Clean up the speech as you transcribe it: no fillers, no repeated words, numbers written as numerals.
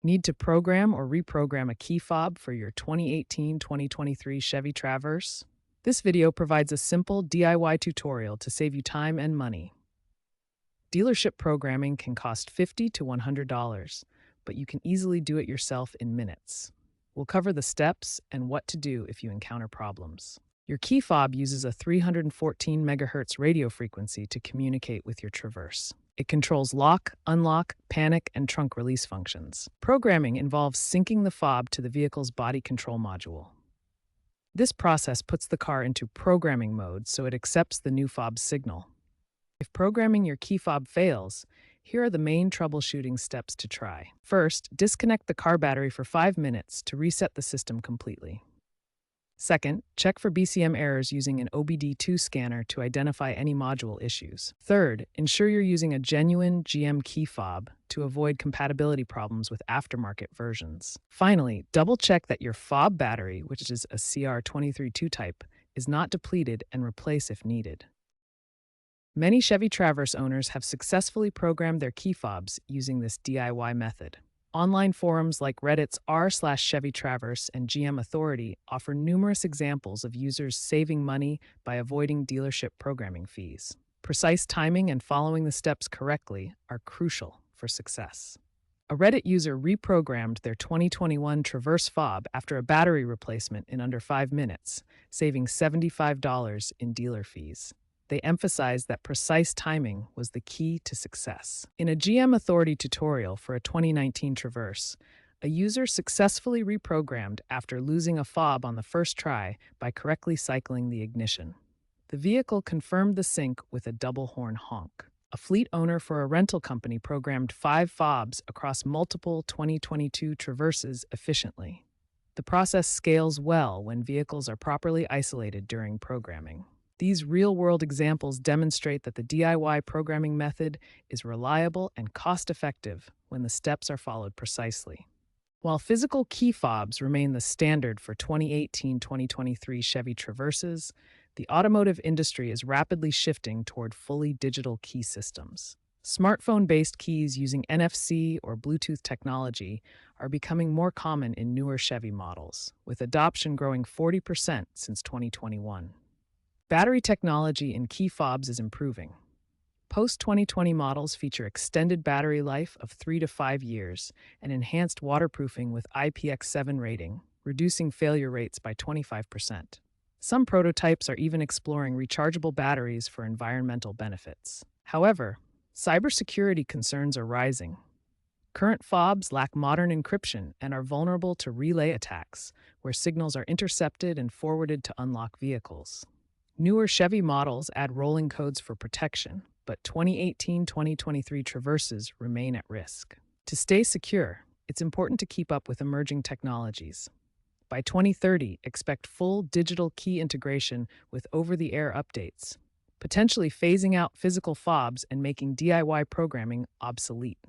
Need to program or reprogram a key fob for your 2018-2023 Chevy Traverse? This video provides a simple DIY tutorial to save you time and money. Dealership programming can cost $50 to $100, but you can easily do it yourself in minutes. We'll cover the steps and what to do if you encounter problems. Your key fob uses a 314 MHz radio frequency to communicate with your Traverse. It controls lock, unlock, panic, and trunk release functions. Programming involves syncing the fob to the vehicle's body control module. This process puts the car into programming mode so it accepts the new fob's signal. If programming your key fob fails, here are the main troubleshooting steps to try. First, disconnect the car battery for 5 minutes to reset the system completely. Second, check for BCM errors using an OBD2 scanner to identify any module issues. Third, ensure you're using a genuine GM key fob to avoid compatibility problems with aftermarket versions. Finally, double-check that your fob battery, which is a CR232 type, is not depleted and replace if needed. Many Chevy Traverse owners have successfully programmed their key fobs using this DIY method. Online forums like Reddit's r/Chevy Traverse and GM Authority offer numerous examples of users saving money by avoiding dealership programming fees. Precise timing and following the steps correctly are crucial for success. A Reddit user reprogrammed their 2021 Traverse fob after a battery replacement in under 5 minutes, saving $75 in dealer fees. They emphasized that precise timing was the key to success. In a GM Authority tutorial for a 2019 Traverse, a user successfully reprogrammed after losing a fob on the first try by correctly cycling the ignition. The vehicle confirmed the sync with a double horn honk. A fleet owner for a rental company programmed 5 fobs across multiple 2022 Traverses efficiently. The process scales well when vehicles are properly isolated during programming. These real-world examples demonstrate that the DIY programming method is reliable and cost-effective when the steps are followed precisely. While physical key fobs remain the standard for 2018-2023 Chevy Traverses, the automotive industry is rapidly shifting toward fully digital key systems. Smartphone-based keys using NFC or Bluetooth technology are becoming more common in newer Chevy models, with adoption growing 40% since 2021. Battery technology in key fobs is improving. Post-2020 models feature extended battery life of 3 to 5 years and enhanced waterproofing with IPX7 rating, reducing failure rates by 25%. Some prototypes are even exploring rechargeable batteries for environmental benefits. However, cybersecurity concerns are rising. Current fobs lack modern encryption and are vulnerable to relay attacks, where signals are intercepted and forwarded to unlock vehicles. Newer Chevy models add rolling codes for protection, but 2018-2023 Traverses remain at risk. To stay secure, it's important to keep up with emerging technologies. By 2030, expect full digital key integration with over-the-air updates, potentially phasing out physical fobs and making DIY programming obsolete.